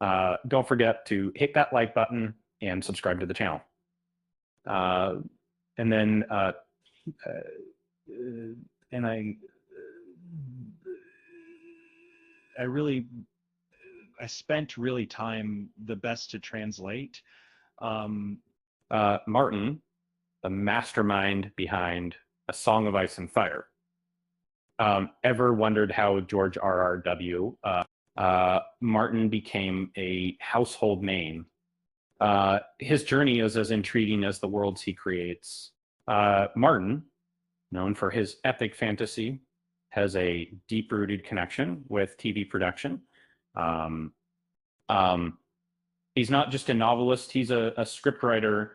Don't forget to hit that like button and subscribe to the channel. And then, and I really, I spent really time the best to translate. Um, Martin, the mastermind behind A Song of Ice and Fire. Ever wondered how George R.R.W. Martin became a household name? His journey is as intriguing as the worlds he creates. Martin, known for his epic fantasy, has a deep-rooted connection with TV production. Um, um, he's not just a novelist, he's a scriptwriter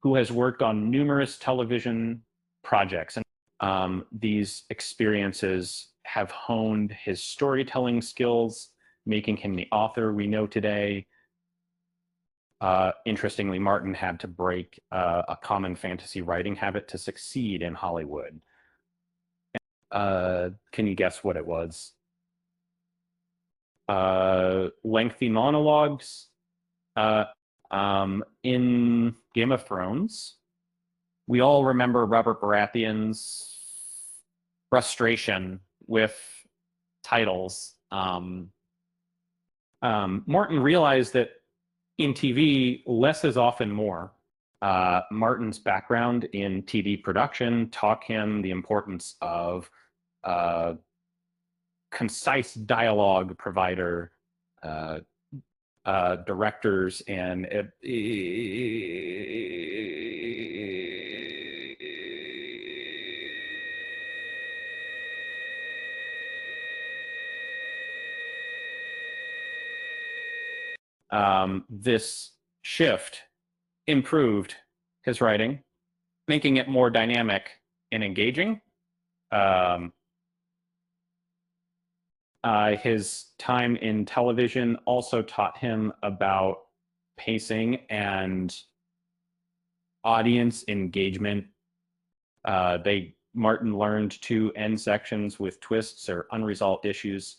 who has worked on numerous television projects. And these experiences have honed his storytelling skills, making him the author we know today. Interestingly, Martin had to break a common fantasy writing habit to succeed in Hollywood. Can you guess what it was? Lengthy monologues. In Game of Thrones, we all remember Robert Baratheon's frustration with titles. Martin realized that in TV, less is often more. Martin's background in TV production taught him the importance of concise dialogue provider, directors, and this shift improved his writing, making it more dynamic and engaging. His time in television also taught him about pacing and audience engagement. Martin learned to end sections with twists or unresolved issues,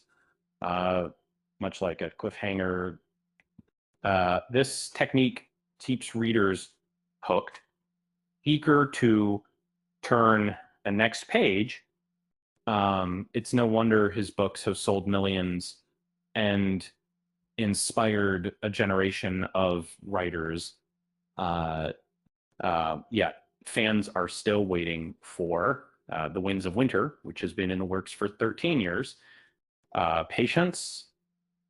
much like a cliffhanger. This technique keeps readers hooked, eager to turn the next page. It's no wonder his books have sold millions and inspired a generation of writers. Yet fans are still waiting for The Winds of Winter, which has been in the works for 13 years. Patience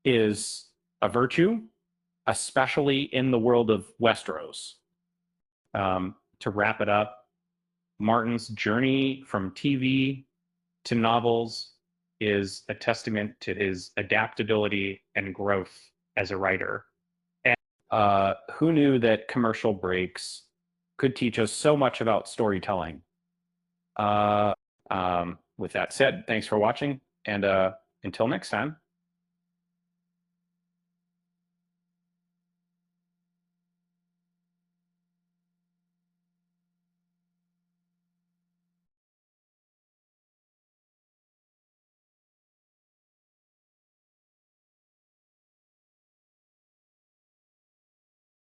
is a virtue, especially in the world of Westeros. To wrap it up, Martin's journey from TV to novels is a testament to his adaptability and growth as a writer. And who knew that commercial breaks could teach us so much about storytelling? With that said, thanks for watching, and until next time.